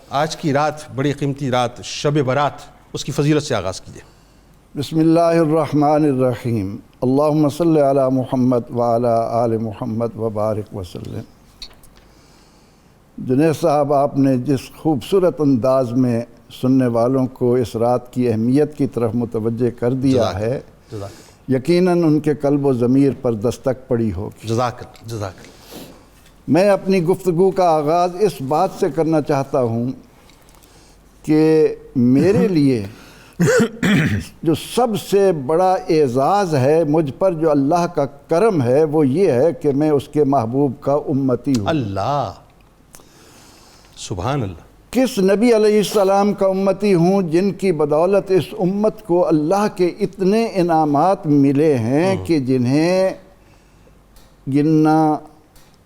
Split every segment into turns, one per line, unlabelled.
آج کی رات بڑی قیمتی رات شب برات، اس کی فضیلت سے آغاز کیجیے۔
بسم اللہ الرحمن الرحیم، اللہم صلی علی محمد وعلی آل محمد وبارک وسلم۔ جنید صاحب، آپ نے جس خوبصورت انداز میں سننے والوں کو اس رات کی اہمیت کی طرف متوجہ کر دیا ہے، یقیناً ان کے قلب و ضمیر پر دستک پڑی ہوگی۔
جزاک اللہ۔
میں اپنی گفتگو کا آغاز اس بات سے کرنا چاہتا ہوں کہ میرے لیے جو سب سے بڑا اعزاز ہے مجھ پر، جو اللہ کا کرم ہے، وہ یہ ہے کہ میں اس کے محبوب کا امتی ہوں۔
اللہ، سبحان اللہ۔
کس نبی علیہ السلام کا امتی ہوں جن کی بدولت اس امت کو اللہ کے اتنے انعامات ملے ہیں کہ جنہیں گننا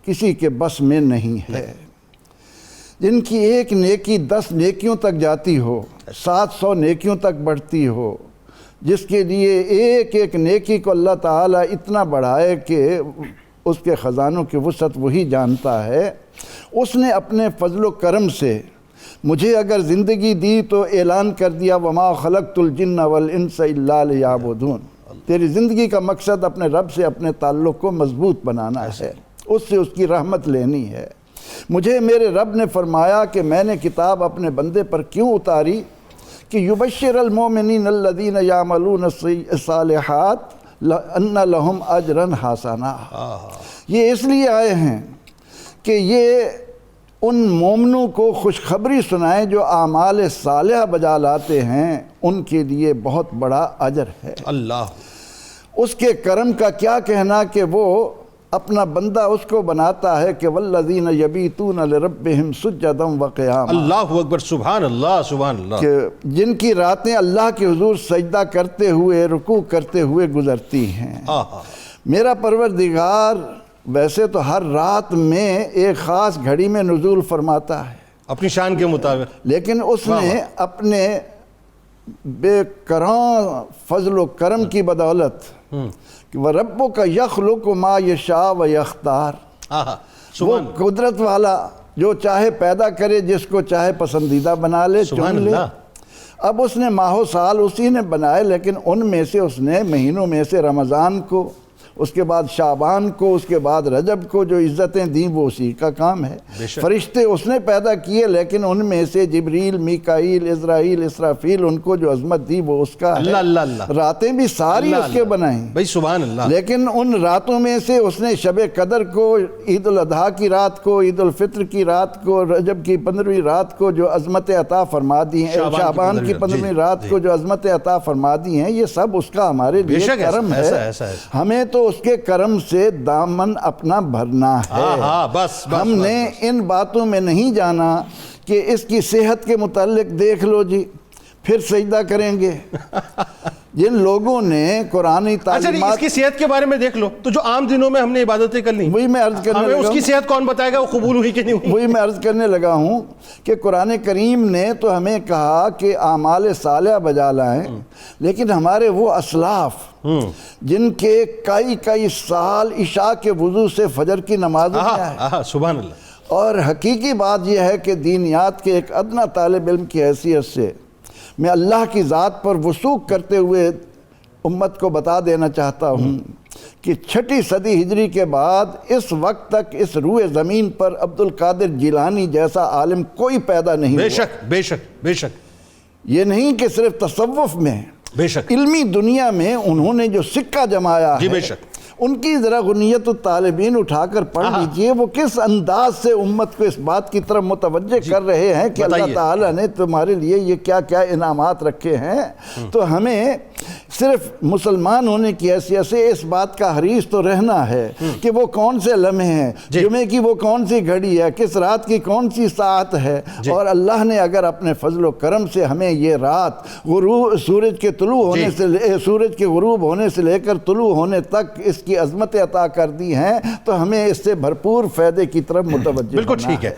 کسی کے بس میں نہیں ہے، جن کی ایک نیکی 10 نیکیوں تک جاتی ہو، 700 نیکیوں تک بڑھتی ہو، جس کے لیے ایک ایک نیکی کو اللہ تعالیٰ اتنا بڑھائے کہ اس کے خزانوں کی وسعت وہی جانتا ہے۔ اس نے اپنے فضل و کرم سے مجھے اگر زندگی دی تو اعلان کر دیا وما خلقت الجن والانس الا لیعبدون۔ تیری زندگی کا مقصد اپنے رب سے اپنے تعلق کو مضبوط بنانا ہے، اس سے اس کی رحمت لینی ہے۔ مجھے میرے رب نے فرمایا کہ میں نے کتاب اپنے بندے پر کیوں اتاری کہ یبشر المؤمنین الذین یعملون الصالحات ان لہم اجرا حسنا۔ یہ اس لیے آئے ہیں کہ یہ ان مومنوں کو خوشخبری سنائیں جو اعمال صالحہ بجا لاتے ہیں، ان کے لیے بہت بڑا اجر ہے۔
اللہ،
اس کے کرم کا کیا کہنا کہ وہ اپنا بندہ اس کو بناتا ہے کہ والذین یبیتون لربہم سجدا وقیاما۔
اللہ اکبر، سبحان اللہ، سبحان اللہ۔
کہ جن کی راتیں اللہ کے حضور سجدہ کرتے ہوئے، رکوع کرتے ہوئے گزرتی ہیں۔ میرا پروردگار ویسے تو ہر رات میں ایک خاص گھڑی میں نزول فرماتا ہے
اپنی شان کے مطابق،
لیکن اس نے اپنے بے کرام فضل و کرم کی بدولت کہ وَرَبُّكَ يَخْلُقُ مَا يَشَاءُ وَيَخْتَارُ، وہ قدرت والا جو چاہے پیدا کرے، جس کو چاہے پسندیدہ بنا لے، چن لے۔ اب اس نے ماہ و سال اسی نے بنائے، لیکن ان میں سے اس نے مہینوں میں سے رمضان کو، اس کے بعد شعبان کو، اس کے بعد رجب کو جو عزتیں دیں وہ اسی کا کام ہے۔ فرشتے اس نے پیدا کیے، لیکن ان میں سے جبریل، میکائیل، عزرائیل، اسرافیل، ان کو جو عظمت دی وہ اس کا ہے۔ راتیں بھی ساری اس کے بنائیں
بھائی سبحان اللہ۔
لیکن ان راتوں میں سے اس نے شب قدر کو، عید الاضحیٰ کی رات کو، عید الفطر کی رات کو، رجب کی 15ویں رات کو جو عظمت عطا فرما دی ہیں، شعبان کی 15ویں رات کو جو عظمت عطا فرما دی ہیں، یہ سب اس کا ہمارے لیے کرم ہے۔ ہمیں تو اس کے کرم سے دامن اپنا بھرنا ہے۔ ہم نے ان باتوں میں نہیں جانا کہ اس کی صحت کے متعلق دیکھ لو جی پھر سجدہ کریں گے۔ جن لوگوں نے قرآنی تعلیمات،
اس کی صحت کے بارے میں دیکھ لو تو جو عام دنوں میں ہم نے عبادتیں کر لی،
وہی میں عرض کرنے لگا ہوں،
اس کی صحت کون بتائے گا وہ قبول ہوئی کہ نہیں ہوئی؟
وہی میں عرض کرنے لگا ہوں کہ قرآن کریم نے تو ہمیں کہا کہ اعمال صالحہ بجا لائیں، لیکن ہمارے وہ اسلاف جن کے کئی سال عشاء کے وضو سے فجر کی نماز میں آئے،
سبحان اللہ۔
اور حقیقی بات یہ ہے کہ دینیات کے ایک ادنا طالب علم کی حیثیت سے میں اللہ کی ذات پر وثوق کرتے ہوئے امت کو بتا دینا چاہتا ہوں کہ 6 صدی ہجری کے بعد اس وقت تک اس روئے زمین پر عبد القادر جیلانی جیسا عالم کوئی پیدا نہیں ہوا۔
بے شک، بے شک، بے شک۔
یہ نہیں کہ صرف تصوف میں،
بے شک،
علمی دنیا میں انہوں نے جو سکہ جمایا ہے،
بے شک،
ان کی ذرا غنیت الطالبین اٹھا کر پڑھ لیجئے، وہ کس انداز سے امت کو اس بات کی طرف متوجہ کر رہے ہیں کہ اللہ تعالیٰ نے تمہارے لیے یہ کیا کیا انعامات رکھے ہیں۔ تو ہمیں صرف مسلمان ہونے کی حیثیت سے اس بات کا حریص تو رہنا ہے کہ وہ کون سے لمحے ہیں، جمعے کی وہ کون سی گھڑی ہے، کس رات کی کون سی ساعت ہے، اور اللہ نے اگر اپنے فضل و کرم سے ہمیں یہ رات سورج کے طلوع ہونے سے، سورج کے غروب ہونے سے لے کر طلوع ہونے تک اس کی عظمت عطا کر دی ہیں، تو ہمیں اس سے بھرپور فائدے کی طرف متوجہ ہونا ہے۔
بالکل ٹھیک ہے۔